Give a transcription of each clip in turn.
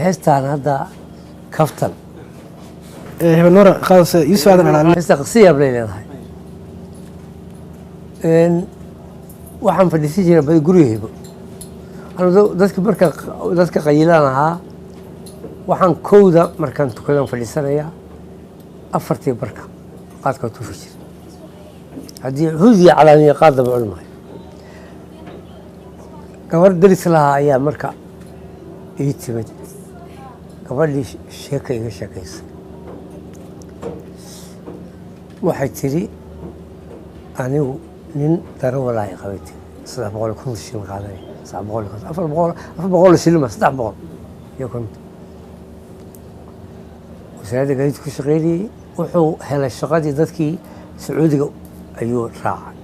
هستان هذا كفتن نور خلاص يوسف هذا على هستا قصية بليلة هاي إن waxaan fadhiisan jiray bay gurigayga anoo dadka qayilaanahaa waxaan kowda markaan tukadan fadhiisanayaa afartii barka qaadka tuufi jiray haddii hudiya calaamiya qaadaba cuni maayo gabar daris lahaa ayaa marka ii timid gabadhii sheeka iga sheekaysay waxay tiri anigu nin darawalaay qabatay 700 shilin qaaday 400 shilin 300 iyo kunta wasaaradda gaadiidka ku shaqeynayay wuxuu helay shaqadii dadkii sacuudiga ayuu raacay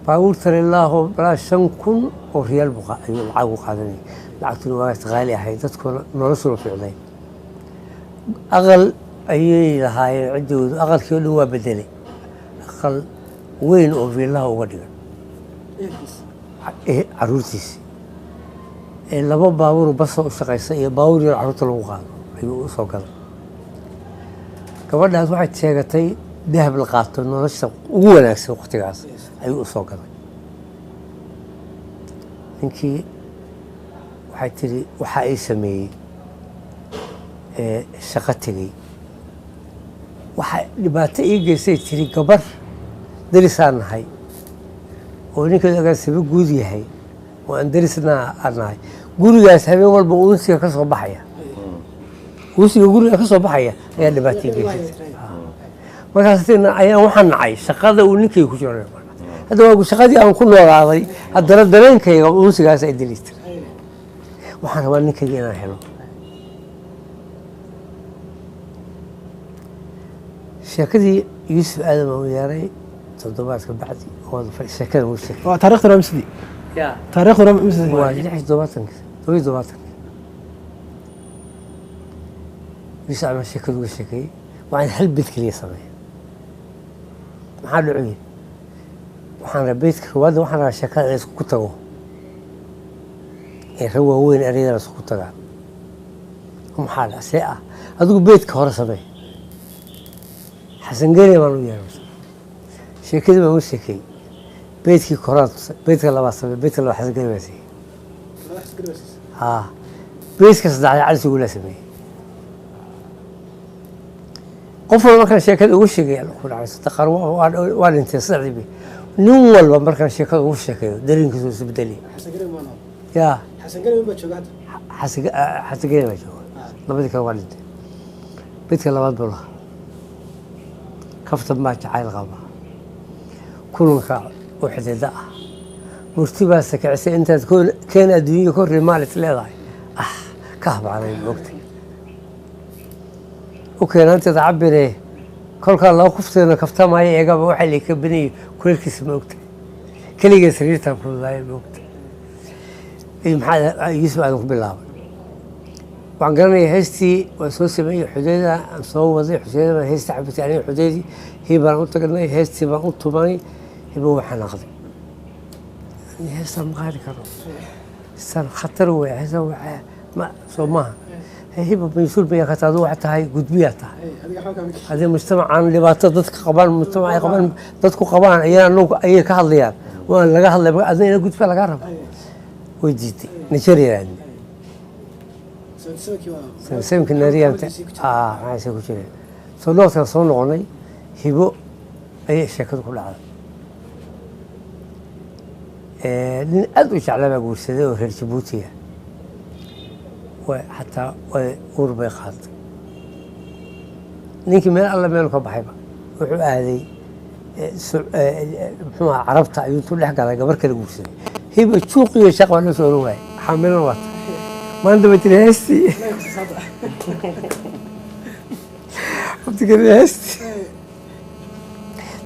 baabuurtan ilaahu balaa 5,000 oo riyaal buqa ayuu lacag u qaadanayay lacagtuna waa qaali ahayd dadkuna noloshooda ficday aqal ayay lahaayeen ciddoodu aqalkii oo dhan waa bedelay aqal weyn oo viillaha uga dhigan caruurtiisi laba baabuur basoo u shaqaysa iyo baabuur yar caruurta lagu qaado ayuu u soo galay gabadhaas waxay sheegatay dahab la qaato nolosha ugu wanaagsan waqtigaas ayuu u soo galay ninkii waxay tiri waxaa ii sameeyey shaqo tegey waxaa dhibaato ii geystay tiri gabar darisaan nahay oo ninkeedu agaasiba guud yahay oo aan darisna aan nahay gurigaas habeen walba unsiga ka soo baxaya unsiga guriga ka soo baxaya ayaa dhibaato ii geystay markaas ayaan waxaan nacay shaqada uu ninkayga ku jiro hadda waa shaqadii aan ku noolaaday haddana dareenkayga unsigaas ay diliistay waxaan rabaa ninkayga inaan helo sheekadii yuusuf aadam aan u yeeray toddobaadka bacdi oo sheekada uu sheegay taariikhduna misdi taariikhduna misdi waa 7 yuusuf ama sheekadu uga sheekeeyey waxaan hal beed keliya sameeyay maxaa dhacay waxaan rabaa beedka ruwaadda waxaan rabaa sheekada la isku tago ee rag waaweyn ereyada la isku tagaan maxaa dhac see ah adigu beedka hore sameey xasan gene baan u yeeray sheekadii baan u sheekay beedkii koraad beedka labaad samey beedka labaad xasan gene baa siiyey beedka saddexaad cali sugu la sameeyey qof walba markaan sheekada ugu sheegay ku dhacay sadaqar waa dhintay saddexdii nin walba markaan sheekada ugu sheekayo dareenkiisu is bedeli yaa xasan gene baa jooga xasan gene baa jooga labadii kale waa dhintay beedka labaad buu lahaa kaftan baa jacayl qaba kulanka oo xidida ah murti baa sakacisay intaad keen adduunya korri maalit leedahay ka habaaray moogtay u keenanteeda cabire kolkaa laba kufteena kaftamaayo eegaba waxaa lay ka banayay kuleelkiisa moogtay keligee sariirtaan fududaaya moogtay maxaa yuusuf aadan ku bilaabay waxaan garanaya heestii waan soo sameeyey xudeeda aan soo waday xudeeda baan heesta cabitay aniga xudeedii hii baan u tagnay heestii baan u tumanay hibo waxaan aqday heestaan ma qaadi karo heestaan khatar wey heestaan ma soo maaha hibo maysuul bayaa ka taadu waxaa tahay gudbiyaa tahay haddii mujtamacaan dhibaato dadka qabaan mujtamac ay qabaan dadku qabaan ayay ka hadlayaan waan laga hadlay adna ina gudbaa lagaa raba way diiday nigeria سمك النارية ما يسوي كذا صلوات صون غني هبو أي شكل كل عام أدوش على ما أقول سده وهرجبوتية وحتى وأوربي خاط نيجي من الله ما يلقى بحبه وحو هذه عرفتها يقول لك على قبر كده أقول سده هبو تشوقي شقة ولا سولوه حامل الوقت ما أنت بتري هستي بتقولي هستي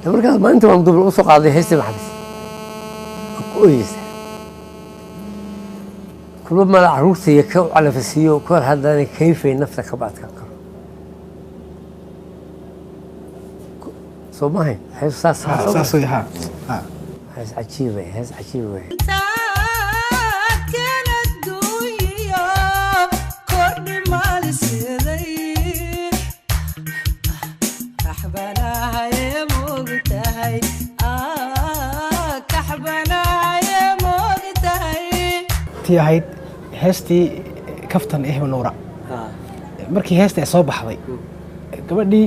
لما كان ما أنت ممدوب الأسق على هستي محبس كويس كل ما العروسة يكو على فسيو وكل هذا كيف نفسك بعد كذا سو ما هي هسه صحيح هسه عجيبة هسه عجيبة tii ahayd heestii kaftan ee Hibanuura markii heestii ay soo baxday gabadhii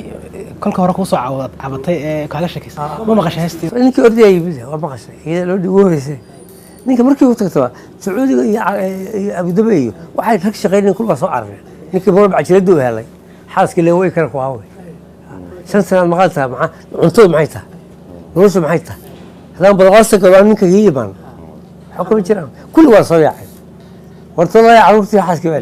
kolka hore ku soo cabatay ee kaaga shakiisay ma maqashay heestii ninkii ordayay bida waa maqashay iyada loo dhigo horeysay ninka markii uu tagtay Sacuudiga iyo Abu Dhabi iyo waxay rag shaqeynayeen kulba soo carareen ninkii boor bacjiradu helay xaaskii leeway kara ku haaway shan sano maqalta ma cunto maxay tahay nolosha maxay tahay hadaan badqaasta galaan ninka yiibaan xukuma jiraan kulli waa soo yaacay wartooda caruurtii xaaskii baa